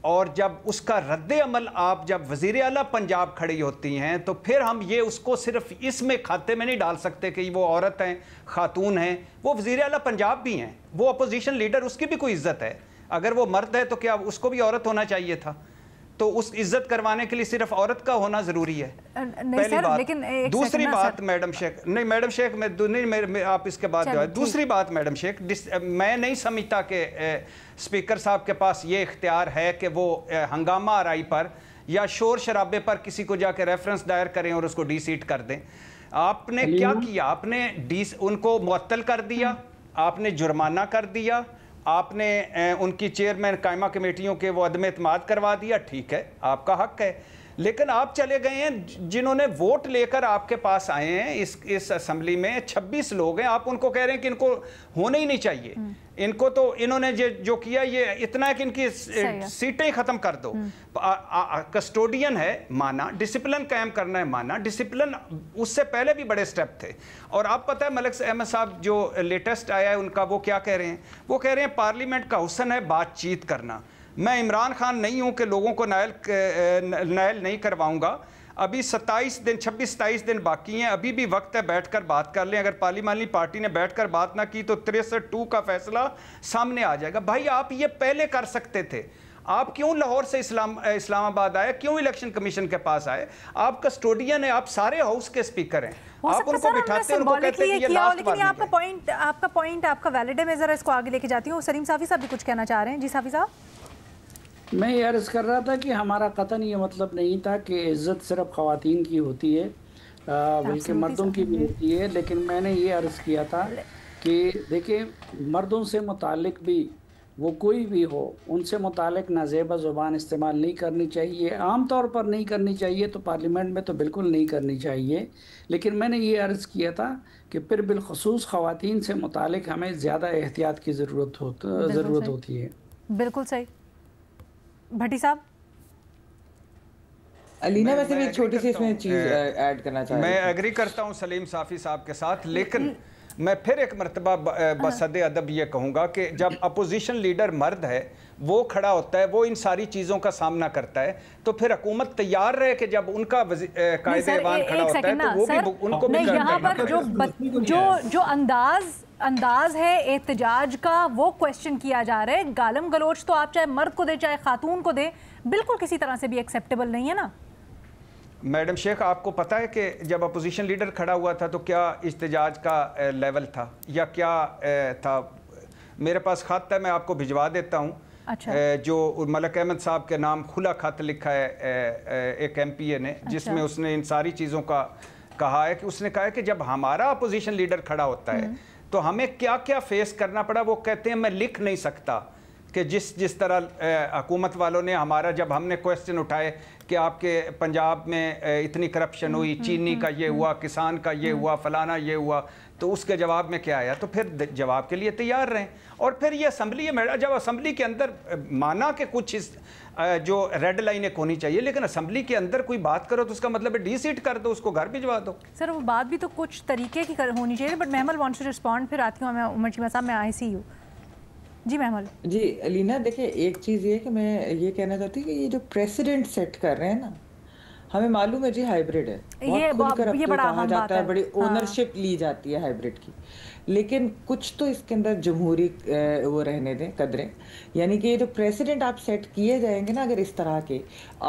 اور جب اس کا رد عمل آپ جب وزیر اعلیٰ پنجاب کھڑی ہوتی ہیں تو پھر ہم یہ اس کو صرف اس میں کھاتے میں نہیں ڈال سکتے کہ وہ عورت ہیں، خاتون ہیں. وہ وزیر اعلیٰ پنجاب بھی ہیں، وہ اپوزیشن لیڈر، اس کی بھی کوئی عزت ہے. اگر وہ مرد ہے تو کیا اس کو بھی عورت ہونا چاہیے تھا؟ تو اس عزت کروانے کے لیے صرف عورت کا ہونا ضروری ہے، پہلی بات. دوسری بات میڈم شیخ، نہیں میڈم شیخ میں آپ اس کے بعد جو ہے دوسری بات میڈم شیخ، میں نہیں سمجھتا کہ اسپیکر صاحب کے پاس یہ اختیار ہے کہ وہ ہنگامہ آرائی پر یا شور شرابے پر کسی کو جا کے ریفرنس دائر کریں اور اس کو ڈی سیٹ کر دیں. آپ نے کیا کیا؟ آپ نے ان کو معطل کر دیا، آپ نے جرمانہ کر دیا، آپ نے ان کی چیئرمین قائمہ کمیٹیوں کے وہ عدم اعتماد کروا دیا. ٹھیک ہے، آپ کا حق ہے، لیکن آپ چلے گئے ہیں جنہوں نے ووٹ لے کر آپ کے پاس آئے ہیں اس اسمبلی میں 26 لوگ ہیں، آپ ان کو کہہ رہے ہیں کہ ان کو ہونا ہی نہیں چاہیے. ان کو تو انہوں نے جو کیا یہ اتنا ہے کہ ان کی سیٹیں ختم کر دو. کسٹوڈین ہے مانا، ڈسپلن قائم کرنا ہے مانا، ڈسپلن اس سے پہلے بھی بڑے سٹیپ تھے. اور آپ پتہ ہے ملک احمد صاحب جو لیٹسٹ آیا ہے ان کا، وہ کیا کہہ رہے ہیں؟ وہ کہہ رہے ہیں پارلیمنٹ کا حسن ہے بات چیت کرنا. میں عمران خان نہیں ہوں کہ لوگوں کو نائل نہیں کرواؤں گا. ابھی 26-27 دن باقی ہیں، ابھی بھی وقت ہے، بیٹھ کر بات کر لیں. اگر پارلیمانی پارٹی نے بیٹھ کر بات نہ کی تو 63-2 کا فیصلہ سامنے آ جائے گا. بھائی آپ یہ پہلے کر سکتے تھے. آپ کیوں لاہور سے اسلام آباد آئے؟ کیوں الیکشن کمیشن کے پاس آئے؟ آپ کسٹوڈین ہیں، آپ سارے ہاؤس کے اسپیکر ہیں. آپ ان کو بٹھاتے ہیں، ان کو کہتے ہیں کہ یہ لاسٹ بات لیکن آپ کا پوائنٹ آپ کا ویلڈ ہے. میں ذرا اس کو آگے لے کے جاتی ہوں. سلیم صافی صاحب بھی کچھ کہنا چاہ رہے ہیں. جی صافی صاحب. میں یہ عرض کر رہا تھا کہ ہمارا قطعاً یہ مطلب نہیں تھا کہ عزت صرف خواتین کی ہوتی ہے، بلکہ مردوں کی بھی ہوتی ہے. لیکن میں نے یہ عرض کیا تھا کہ دیکھیں مردوں سے متعلق بھی وہ کوئی بھی ہو، ان سے متعلق نازیبہ زبان استعمال نہیں کرنی چاہیے. عام طور پر نہیں کرنی چاہیے تو پارلیمنٹ میں تو بالکل نہیں کرنی چاہیے. لیکن میں نے یہ عرض کیا تھا کہ پھر بالخصوص خواتین سے متعلق ہمیں زیادہ احتیاط کی ضرورت ہوتی ہے. بالکل صحیح. بھٹی صاحب. علینا ویسے بھی ایک چھوٹی سی اس میں چیز ایڈ کرنا چاہتا ہوں. میں ایگری کرتا ہوں سلیم صافی صاحب کے ساتھ، لیکن میں پھر ایک مرتبہ بصد ادب یہ کہوں گا کہ جب اپوزیشن لیڈر مرد ہے، وہ کھڑا ہوتا ہے، وہ ان ساری چیزوں کا سامنا کرتا ہے، تو پھر حکومت تیار رہے کہ جب ان کا قائد ایوان کھڑا ہوتا ہے تو وہ بھی ان کو بھی یہاں پر جو انداز ہے احتجاج کا وہ کویسچن کیا جا رہا ہے. گالم گلوچ تو آپ چاہے مرد کو دیں چاہے خاتون کو دیں، بالکل کسی طرح سے بھی ایکسیپٹیبل نہیں ہے نا. میڈم شیخ آپ کو پتہ ہے کہ جب اپوزیشن لیڈر کھڑا ہوا تھا تو کیا احتجاج کا لیول تھا یا کیا تھا؟ میرے پاس خط ہے، میں آپ کو بھجوا دیتا ہوں. جو ملک احمد صاحب کے نام کھلا خط لکھا ہے ایک ایم پی اے نے، جس میں اس نے ان ساری چیزوں کا کہا ہے کہ اس نے کہا ہے کہ جب ہمارا اپوزیشن لیڈر کھڑا ہوتا ہے تو ہمیں کیا کیا فیس کرنا پڑا. وہ کہتے ہیں میں لکھ نہیں سکتا کہ جس طرح حکومت والوں نے ہمارا، جب ہم نے کویسچن اٹھائے کہ آپ کے پنجاب میں اتنی کرپشن ہوئی، چینی کا یہ ہوا، کسان کا یہ ہوا، فلانا یہ ہوا، تو اس کے جواب میں کیا آیا؟ تو پھر جواب کے لیے تیار رہیں. اور پھر یہ اسمبلی ہے، جب اسمبلی کے اندر مانا کہ کچھ جو ریڈ لائن ایک ہونی چاہیے، لیکن اسمبلی کے اندر کوئی بات کرو تو اس کا مطلب ہے ڈی سیٹ کر دو، اس کو گھر بھجوا دو. سر وہ بات بھی تو کچھ طریقے کی ہونی چاہیے. But Mehmal wants to respond. پھر آتی ہوں میں عمر چیمہ صاحب، میں آئی سی یو. جی محمل. جی علینا دیکھیں ایک چیز یہ کہ میں یہ کہنا چاہتی ہوں کہ یہ جو پریسیڈنٹ سیٹ کر رہے ہیں نا، ہمیں معلوم ہے جی ہائیبرڈ ہے، بہت کھل کر کہا جاتا ہے، بڑی اونرشپ لی جاتی ہے ہائیبرڈ کی، لیکن کچھ تو اس کے اندر جمہوری وہ رہنے دیں قدریں. یعنی کہ یہ جو پریسیڈنٹ آپ سیٹ کیے جائیں گے نا، اگر اس طرح کے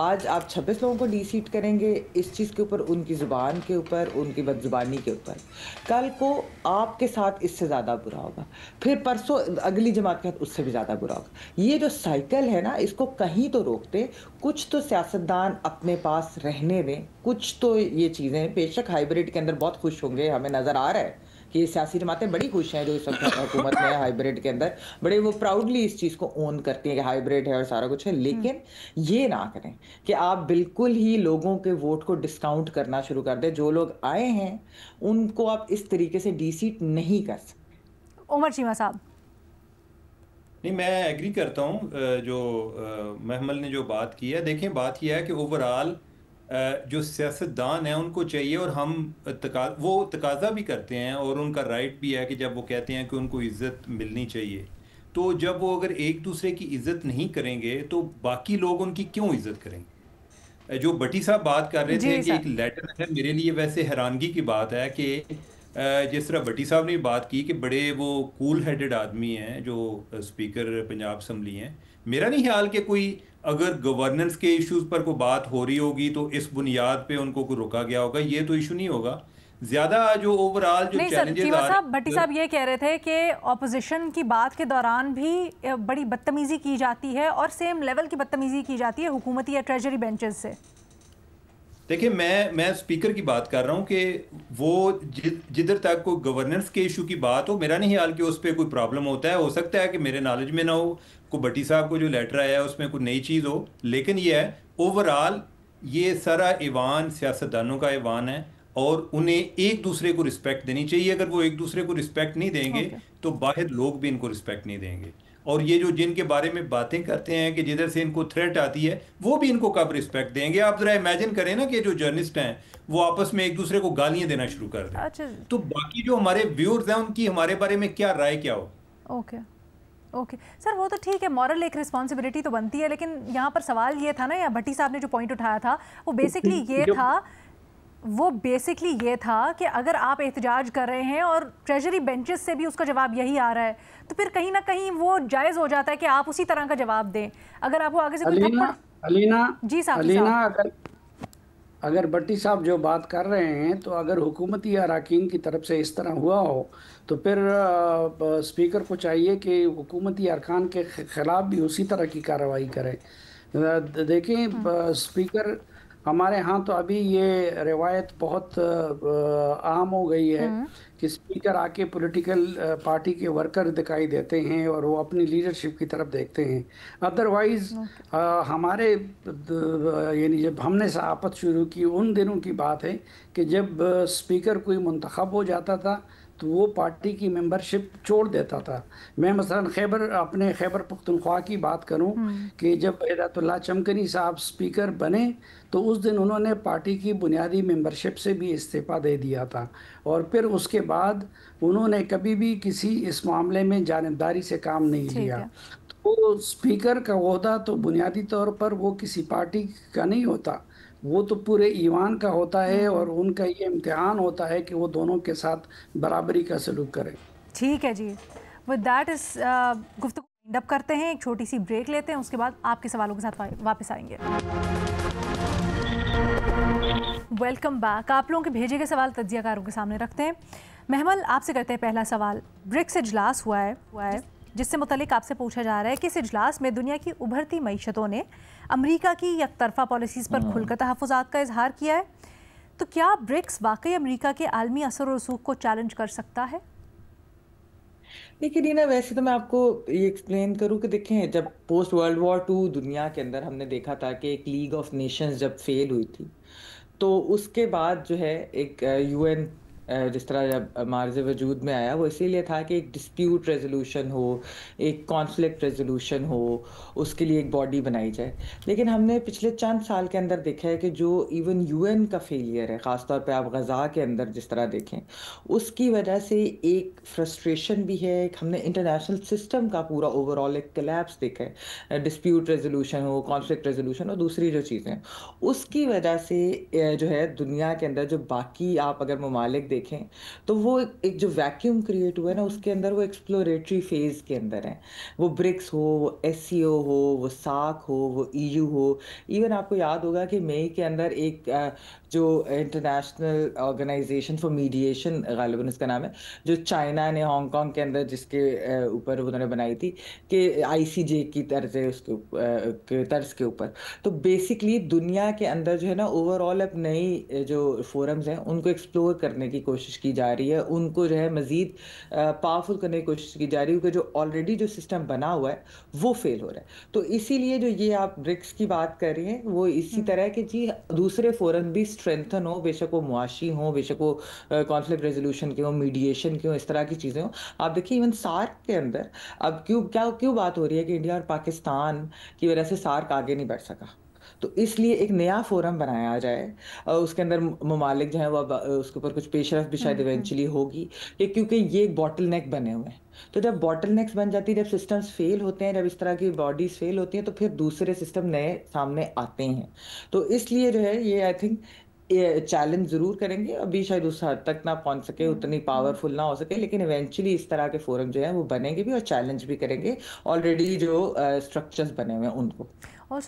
آج آپ 26 لوگوں کو ڈی سیٹ کریں گے اس چیز کے اوپر، ان کی زبان کے اوپر، ان کی بد زبانی کے اوپر، کل کو آپ کے ساتھ اس سے زیادہ برا ہوگا، پھر پرسوں اگلی جماعت کے ساتھ اس سے بھی زیادہ برا ہوگا. یہ جو سائیکل ہے نا، اس کو کہیں تو روکتے. کچھ تو سیاستدان اپنے پاس رہنے دیں، کچھ تو یہ چیزیں بے شک ہائیبرڈ کے اندر بہت خوش ہوں گے، ہمیں نظر آ رہا ہے کہ سیاسی جماعتیں بڑی خوش ہیں جو اس وقت حکومت میں ہائیبریڈ کے اندر، بڑے وہ پراؤڈلی اس چیز کو اون کرتی ہیں کہ ہائیبریڈ ہے اور سارا کچھ ہے، لیکن یہ نہ کریں کہ آپ بالکل ہی لوگوں کے ووٹ کو ڈسکاؤنٹ کرنا شروع کر دیں. جو لوگ آئے ہیں ان کو آپ اس طریقے سے ڈی سیٹ نہیں کر سکتے. عمر چیمہ صاحب. نہیں، میں ایگری کرتا ہوں جو محمل نے جو بات کی ہے. دیکھیں بات یہ ہے کہ اوور آل جو سیاستدان ہیں ان کو چاہیے، اور ہم وہ تقاضا بھی کرتے ہیں اور ان کا رائٹ بھی ہے کہ جب وہ کہتے ہیں کہ ان کو عزت ملنی چاہیے، تو جب وہ اگر ایک دوسرے کی عزت نہیں کریں گے تو باقی لوگ ان کی کیوں عزت کریں گے؟ جو بٹی صاحب بات کر رہے تھے کہ ایک لیٹر ہے، میرے لیے ویسے حیرانگی کی بات ہے کہ جس طرح بٹی صاحب نے بات کی کہ بڑے وہ کول ہیڈڈ آدمی ہیں جو اسپیکر پنجاب اسمبلی ہیں. میرا نہیں خیال کہ کوئی اگر گورننس کے ایشوز پر کوئی بات ہو رہی ہوگی تو اس بنیاد پہ ان کو کوئی روکا گیا ہوگا. یہ تو ایشو نہیں ہوگا. زیادہ جو اوور آل جو چیلنجز آ رہے ہیں، بھٹی صاحب یہ کہہ رہے تھے کہ اپوزیشن کی بات کے دوران بھی بڑی بدتمیزی کی جاتی ہے اور سیم لیول کی بدتمیزی کی جاتی ہے حکومتی یا ٹریجری بینچز سے. دیکھیں میں اسپیکر کی بات کر رہا ہوں کہ وہ جدھر تک کوئی گورننس کے ایشو کی بات ہو، میرا نہیں خیال کہ اس پہ کوئی پرابلم ہوتا ہے. ہو سکتا ہے کہ میرے نالج میں نہ ہو، کوئی بٹی صاحب کو جو لیٹر آیا ہے اس میں کوئی نئی چیز ہو، لیکن یہ ہے اوور آل یہ سارا ایوان سیاستدانوں کا ایوان ہے اور انہیں ایک دوسرے کو رسپیکٹ دینی چاہیے. اگر وہ ایک دوسرے کو رسپیکٹ نہیں دیں گے تو باہر لوگ بھی ان کو رسپیکٹ نہیں دیں گے. اور یہ جو جن کے بارے میں باتیں کرتے ہیں کہ جدھر سے ان کو تھریٹ آتی ہے وہ بھی ان کو کب رسپیکٹ دیں گے؟ آپ ذرا امیجن کریں نا کہ جو جرنلسٹ ہیں وہ آپس میں ایک دوسرے کو گالیاں دینا شروع کر دیں، تو باقی جو ہمارے ویورز ہیں ان کی ہمارے بارے میں کیا رائے کیا ہو؟ اوکے سر، وہ تو ٹھیک ہے، مورل ایک رسپانسبلٹی تو بنتی ہے، لیکن یہاں پر سوال یہ تھا نا، یا بھٹی صاحب نے جو پوائنٹ اٹھایا تھا وہ بیسکلی یہ تھا کہ اگر آپ احتجاج کر رہے ہیں اور ٹریجری بینچز سے بھی اس کا جواب یہی آ رہا ہے تو پھر کہیں نہ کہیں وہ جائز ہو جاتا ہے کہ آپ اسی طرح کا جواب دیں. اگر آپ کو آگے سے علینا اگر بٹی صاحب جو بات کر رہے ہیں تو اگر حکومتی اراکین کی طرف سے اس طرح ہوا ہو تو پھر اسپیکر کو چاہیے کہ حکومتی ارکان کے خلاف بھی اسی طرح کی کارروائی کرے. دیکھیں اسپیکر ہمارے ہاں تو ابھی یہ روایت بہت عام ہو گئی ہے کہ اسپیکر آ کے پولیٹیکل پارٹی کے ورکر دکھائی دیتے ہیں اور وہ اپنی لیڈرشپ کی طرف دیکھتے ہیں. ادروائز ہمارے یعنی جب ہم نے صحافت شروع کی ان دنوں کی بات ہے کہ جب اسپیکر کوئی منتخب ہو جاتا تھا تو وہ پارٹی کی ممبرشپ چھوڑ دیتا تھا. میں مثلا اپنے خیبر پختونخوا کی بات کروں کہ جب ہدایت اللہ چمکنی صاحب اسپیکر بنے تو اس دن انہوں نے پارٹی کی بنیادی ممبرشپ سے بھی استعفیٰ دے دیا تھا، اور پھر اس کے بعد انہوں نے کبھی بھی کسی اس معاملے میں جانبداری سے کام نہیں لیا. تو اسپیکر کا عہدہ تو بنیادی طور پر وہ کسی پارٹی کا نہیں ہوتا، وہ تو پورے ایوان کا ہوتا ہے، اور ان کا یہ امتحان ہوتا ہے کہ وہ دونوں کے ساتھ برابری کا سلوک کریں. ٹھیک ہے جی، ود دیٹ اس گفتگو وائنڈ اپ کرتے ہیں، ایک چھوٹی سی بریک لیتے ہیں، اس کے بعد آپ کے سوالوں کے ساتھ واپس آئیں گے. Welcome back. آپ لوگوں کے بھیجے گئے سوال تجزیہ کاروں کے سامنے رکھتے ہیں. محمل، آپ سے کرتے ہیں پہلا سوال. برکس اجلاس ہوا ہے جس سے متعلق آپ سے پوچھا جا رہا ہے کہ اس اجلاس میں دنیا کی ابھرتی معیشتوں نے امریکہ کی یک طرفہ پالیسیز پر کھل کر تحفظات کا اظہار کیا ہے، تو کیا برکس واقعی امریکہ کے عالمی اثر و رسوخ کو چیلنج کر سکتا ہے؟ دیکھیے رینا، ویسے تو میں آپ کو یہ ایکسپلین کروں کہ دیکھیں جب پوسٹ ورلڈ وار 2 دنیا کے اندر ہم نے دیکھا تھا کہ ایک لیگ آف نیشنز جب فیل ہوئی تھی تو اس کے بعد جو ہے ایک یو این جس طرح جب مارز وجود میں آیا وہ اسی لیے تھا کہ ایک ڈسپیوٹ ریزولوشن ہو، ایک کانفلکٹ ریزولوشن ہو، اس کے لیے ایک باڈی بنائی جائے. لیکن ہم نے پچھلے چند سال کے اندر دیکھا ہے کہ جو ایون یو این کا فیلئر ہے، خاص طور پہ آپ غزہ کے اندر جس طرح دیکھیں، اس کی وجہ سے ایک فرسٹریشن بھی ہے. ایک ہم نے انٹرنیشنل سسٹم کا پورا اوور آل ایک کلیپس دیکھا ہے، ڈسپیوٹ ریزولوشن ہو، کانفلکٹ ریزولوشن، اور دوسری جو چیزیں اس کی وجہ سے جو ہے دنیا کے اندر جو باقی آپ اگر ممالک دیکھیں تو وہ ایک جو ویکیوم کریٹ ہوا ہے نا، اس کے اندر وہ ایکسپلوریٹری فیز کے اندر ہیں. وہ برکس ہو، وہ ایس سی او ہو، وہ ساک ہو، وہ ای یو ہو. ایون آپ کو یاد ہوگا کہ مئی کے اندر ایک جو انٹرنیشنل آرگنائزیشن فار میڈیشن غالباً اس کا نام ہے، جو چائنا نے ہانگ کانگ کے اندر جس کے اوپر انہوں نے بنائی تھی کہ آئی سی جے کی طرز ہے اس کے طرز کے اوپر. تو بیسکلی دنیا کے اندر جو ہے نا اوور آل اب نئی جو فورمز ہیں ان کو ایکسپلور کرنے کی کوشش کی جا رہی ہے, ان کو جو ہے مزید پاورفل کرنے کی کوشش کی جا رہی ہے, کیونکہ جو آلریڈی جو سسٹم بنا ہوا ہے وہ فیل ہو رہا ہے. تو اسی لیے جو یہ آپ برکس کی بات کر رہی ہیں وہ اسی طرح کہ جی دوسرے فورم بھی اسٹرینتھن ہو, بے شک وہ معاشی ہوں, بے شک وہ کانفلکٹ ریزولوشن کے ہوں, میڈیشن کے ہوں, اس طرح کی چیزیں ہوں. آپ دیکھیے ایون سارک کے اندر اب کیوں بات ہو رہی ہے کہ انڈیا اور پاکستان کی وجہ سے سارک آگے نہیں بڑھ سکا, تو اس لیے ایک نیا فورم بنایا جائے, اس کے اندر ممالک جو ہیں وہ اس کے اوپر کچھ پیش رفت بھی شاید ایونچولی ہوگی, کہ کیونکہ یہ ایک باٹل نیک بنے ہوئے ہیں. تو جب باٹل نیکس بن جاتی ہے, جب سسٹمز فیل ہوتے ہیں, جب اس طرح کی باڈیز فیل ہوتی ہیں, تو پھر دوسرے سسٹم نئے سامنے آتے ہیں. تو اس لیے جو ہے یہ آئی تھنک چیلنج ضرور کریں گے, ابھی شاید اس حد تک نہ پہنچ سکے, اتنی پاورفل نہ ہو سکے, لیکن ایونچولی اس طرح کے فورم جو ہیں وہ بنیں گے بھی اور چیلنج بھی کریں گے آلریڈی جو اسٹرکچرز بنے ہوئے ہیں ان کو. اور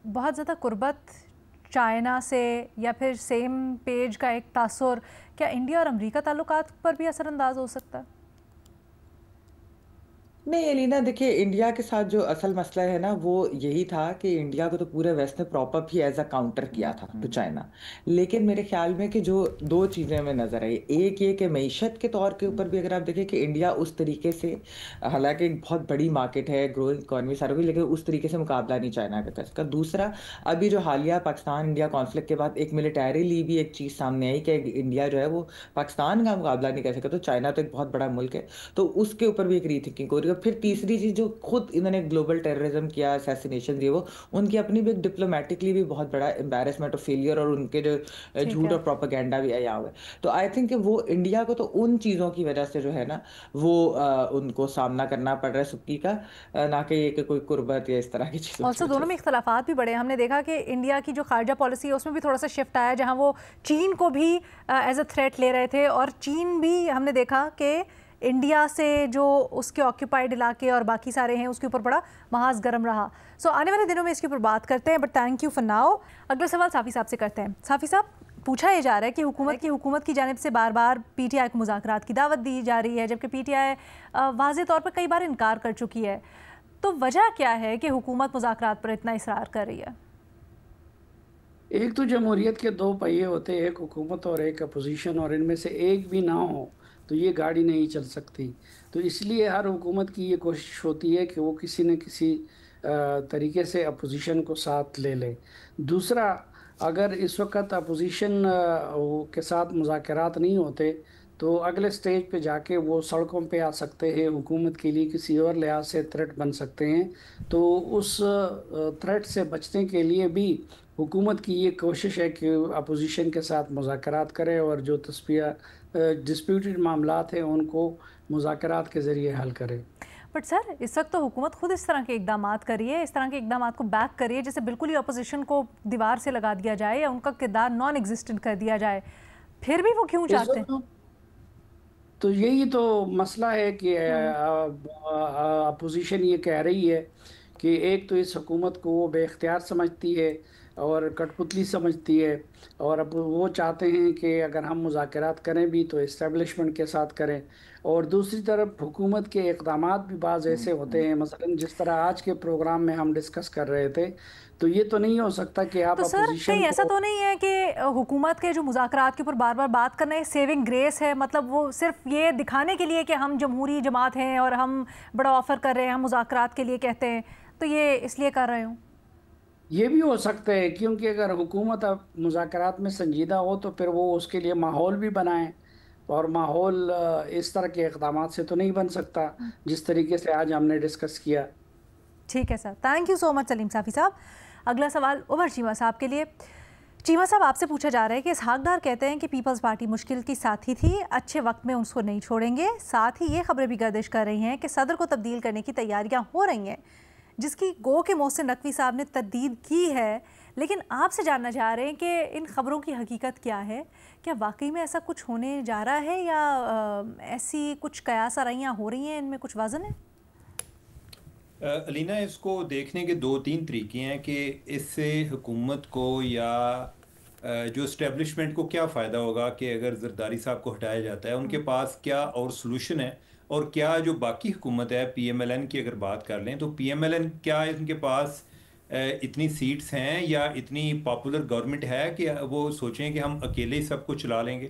بہت زیادہ قربت چائنا سے یا پھر سیم پیج کا ایک تاثر کیا انڈیا اور امریکہ تعلقات پر بھی اثر انداز ہو سکتا ہے؟ نہیں الینا, دیکھیے انڈیا کے ساتھ جو اصل مسئلہ ہے نا وہ یہی تھا کہ انڈیا کو تو پورے ویسٹ نے prop up he as a counter کیا تھا ٹو چائنا, لیکن میرے خیال میں کہ جو دو چیزیں میں نظر آئی, ایک یہ کہ معیشت کے طور کے اوپر بھی اگر آپ دیکھیں کہ انڈیا اس طریقے سے, حالانکہ ایک بہت بڑی مارکیٹ ہے, گروئنگ اکانومی ساروں کی, لیکن اس طریقے سے مقابلہ نہیں چائنا کا کر سکا. دوسرا, ابھی جو حالیہ پاکستان انڈیا کانفلکٹ کے بعد ایک ملٹریلی بھی ایک چیز سامنے آئی کہ انڈیا جو ہے وہ پاکستان کا مقابلہ نہیں کر سکا, تو چائنا تو ایک بہت بڑا ملک ہے, تو اس کے اوپر بھی ایک ری تھنکنگ ہو رہی ہے. پھر تیسری چیز جو خود انہوں نے گلوبل ٹیررزم کیا, اسیسینیشن, یہ وہ ان کی اپنی بھی ڈپلومیٹکلی بھی بہت بڑا امبیرسمنٹ اور فیلئر, اور ان کے جو جھوٹ اور پروپیگنڈا بھی آیا ہوا ہے. تو آئی تھنک کہ وہ انڈیا کو تو ان چیزوں کی وجہ سے جو ہے نا وہ ان کو سامنا کرنا پڑ رہا ہے سکی کا, نہ کہ یہ کہ کوئی قربت یا اس طرح کی چیزوں. اور دونوں میں اختلافات بھی بڑے ہیں. ہم نے دیکھا کہ انڈیا کی جو خارجہ پالیسی ہے اس میں بھی تھوڑا سا شفٹ آیا, جہاں وہ چین کو بھی ایز اے تھریٹ لے رہے تھے, اور چین بھی ہم نے دیکھا کہ انڈیا سے جو اس کے آکیوپائڈ علاقے اور باقی سارے ہیں اس کے اوپر بڑا محاذ گرم رہا. سو آنے والے دنوں میں اس کے اوپر بات کرتے ہیں, but thank you for now. اگلا سوال صافی صاحب سے کرتے ہیں. صافی صاحب, پوچھا یہ جا رہا ہے کہ حکومت کی جانب سے بار بار پی ٹی آئی کو مذاکرات کی دعوت دی جا رہی ہے, جبکہ پی ٹی آئی واضح طور پر کئی بار انکار کر چکی ہے. تو وجہ کیا ہے کہ حکومت مذاکرات پر اتنا اصرار کر رہی ہے؟ ایک تو جمہوریت کے دو پہیے ہوتے ہیں, ایک حکومت اور ایک اپوزیشن, اور ان میں سے ایک بھی نہ ہو تو یہ گاڑی نہیں چل سکتی. تو اس لیے ہر حکومت کی یہ کوشش ہوتی ہے کہ وہ کسی نہ کسی طریقے سے اپوزیشن کو ساتھ لے لے. دوسرا, اگر اس وقت اپوزیشن کے ساتھ مذاکرات نہیں ہوتے تو اگلے سٹیج پہ جا کے وہ سڑکوں پہ آ سکتے ہیں, حکومت کے لیے کسی اور لحاظ سے تھریٹ بن سکتے ہیں. تو اس تھریٹ سے بچنے کے لیے بھی حکومت کی یہ کوشش ہے کہ اپوزیشن کے ساتھ مذاکرات کرے, اور جو ڈسپیوٹڈ معاملات ہیں ان کو مذاکرات کے ذریعے حل کرے. بٹ سر, اس وقت تو حکومت خود اس طرح کے اقدامات کر رہی ہے, اس طرح کے اقدامات کو بیک کر رہی ہے, جیسے بالکل ہی اپوزیشن کو دیوار سے لگا دیا جائے یا ان کا کردار نان ایگزسٹنٹ کر دیا جائے. پھر بھی وہ کیوں چاہتے ہیں؟ تو یہی تو مسئلہ ہے کہ اپوزیشن یہ کہہ رہی ہے کہ ایک تو اس حکومت کو وہ بے اختیار سمجھتی ہے اور کٹ پتلی سمجھتی ہے, اور اب وہ چاہتے ہیں کہ اگر ہم مذاکرات کریں بھی تو اسٹیبلشمنٹ کے ساتھ کریں. اور دوسری طرف حکومت کے اقدامات بھی بعض ایسے ہوتے ہیں, مثلا جس طرح آج کے پروگرام میں ہم ڈسکس کر رہے تھے, تو یہ تو نہیں ہو سکتا کہ آپ اپوزیشن کو... کہیں ایسا تو نہیں ہے کہ حکومت کے جو مذاکرات کے اوپر بار بار بات کرنا ہے سیونگ گریس ہے, مطلب وہ صرف یہ دکھانے کے لیے کہ ہم جمہوری جماعت ہیں اور ہم بڑا آفر کر رہے ہیں, ہم مذاکرات کے لیے کہتے ہیں, تو یہ اس لیے کر رہے ہوں؟ یہ بھی ہو سکتا ہے, کیونکہ اگر حکومت اب مذاکرات میں سنجیدہ ہو تو پھر وہ اس کے لیے ماحول بھی بنائیں, اور ماحول اس طرح کے اقدامات سے تو نہیں بن سکتا جس طریقے سے آج ہم نے ڈسکس کیا. ٹھیک ہے سر, تھینک یو سو مچ سلیم صافی صاحب. اگلا سوال عمر چیمہ صاحب کے لیے. چیمہ صاحب, آپ سے پوچھا جا رہا ہے کہ اسحاق ڈار کہتے ہیں کہ پیپلز پارٹی مشکل کی ساتھی تھی, اچھے وقت میں اس کو نہیں چھوڑیں گے. ساتھ ہی یہ خبریں بھی گردش کر رہی ہیں کہ صدر کو تبدیل کرنے کی تیاریاں ہو رہی ہیں, جس کی گو کہ محسن نقوی صاحب نے تردید کی ہے. لیکن آپ سے جاننا چاہ رہے ہیں کہ ان خبروں کی حقیقت کیا ہے؟ کیا واقعی میں ایسا کچھ ہونے جا رہا ہے یا ایسی کچھ قیاس آرائیاں ہو رہی ہیں, ان میں کچھ وزن ہے؟ علینا, اس کو دیکھنے کے دو تین طریقے ہیں کہ اس سے حکومت کو یا جو اسٹیبلشمنٹ کو کیا فائدہ ہوگا کہ اگر زرداری صاحب کو ہٹایا جاتا ہے, ان کے پاس کیا اور سلوشن ہے, اور کیا جو باقی حکومت ہے پی ایم ایل این کی اگر بات کر لیں تو پی ایم ایل این کیا ان کے پاس اتنی سیٹس ہیں یا اتنی پاپولر گورنمنٹ ہے کہ وہ سوچیں کہ ہم اکیلے ہی سب کو چلا لیں گے.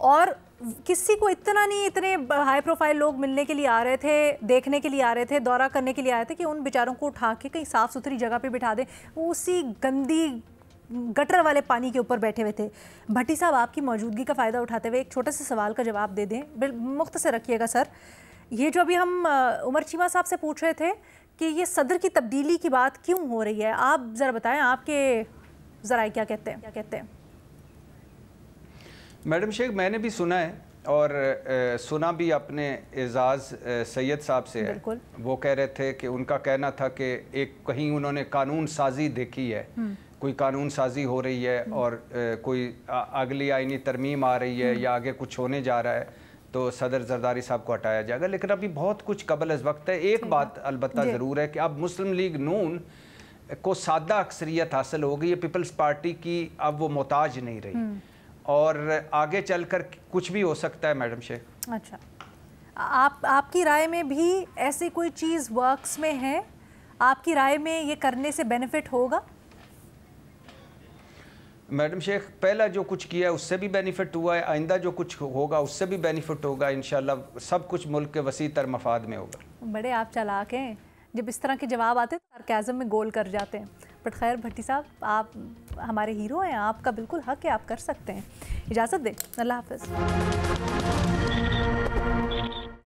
اور کسی کو اتنا نہیں، اتنے ہائی پروفائل لوگ ملنے کے لیے آ رہے تھے، دیکھنے کے لیے آ رہے تھے، دورہ کرنے کے لیے آئے تھے کہ ان بیچاروں کو اٹھا کے کہیں صاف ستھری جگہ پہ بٹھا دیں، وہ اسی گندی گٹر والے پانی کے اوپر بیٹھے ہوئے تھے۔ بھٹی صاحب آپ کی موجودگی کا فائدہ اٹھاتے ہوئے ایک چھوٹے سے سوال کا جواب دے دیں، مختصر رکھیے گا سر۔ یہ جو ابھی ہم عمر چیمہ صاحب سے پوچھ رہے تھے کہ یہ صدر کی تبدیلی کی بات کیوں ہو رہی ہے، آپ ذرا بتائیں، آپ کے ذرائع کیا کہتے ہیں؟ میڈم شیخ میں نے بھی سنا ہے، اور سنا بھی اپنے اعزاز سید صاحب سے ہے۔ وہ کہہ رہے تھے کہ ان کا کہنا تھا کہ ایک کہیں انہوں نے قانون سازی دیکھی ہے، کوئی قانون سازی ہو رہی ہے اور کوئی اگلی آئینی ترمیم آ رہی ہے یا آگے کچھ ہونے جا رہا ہے تو صدر زرداری صاحب کو ہٹایا جائے گا، لیکن ابھی بہت کچھ قبل از وقت ہے۔ ایک بات البتہ ضرور ہے کہ اب مسلم لیگ نون کو سادہ اکثریت حاصل ہو گئی ہے، پیپلز پارٹی کی اب وہ محتاج نہیں رہی، اور آگے چل کر کچھ بھی ہو سکتا ہے میڈم شیخ۔ اچھا، آپ کی رائے میں بھی ایسی کوئی چیز ورکس میں ہے؟ آپ کی رائے میں یہ کرنے سے بینیفٹ ہوگا؟ میڈم شیخ پہلا جو کچھ کیا ہے اس سے بھی بینیفٹ ہوا ہے، آئندہ جو کچھ ہوگا اس سے بھی بینیفٹ ہوگا، انشاءاللہ سب کچھ ملک کے وسیع تر مفاد میں ہوگا۔ بڑے آپ چالاک ہیں، جب اس طرح کے جواب آتے ہیں سارکیزم میں گول کر جاتے ہیں۔ بٹ خیر بھٹی صاحب آپ ہمارے ہیرو ہیں، آپ کا بالکل حق ہے، آپ کر سکتے ہیں۔ اجازت دیں، اللہ حافظ۔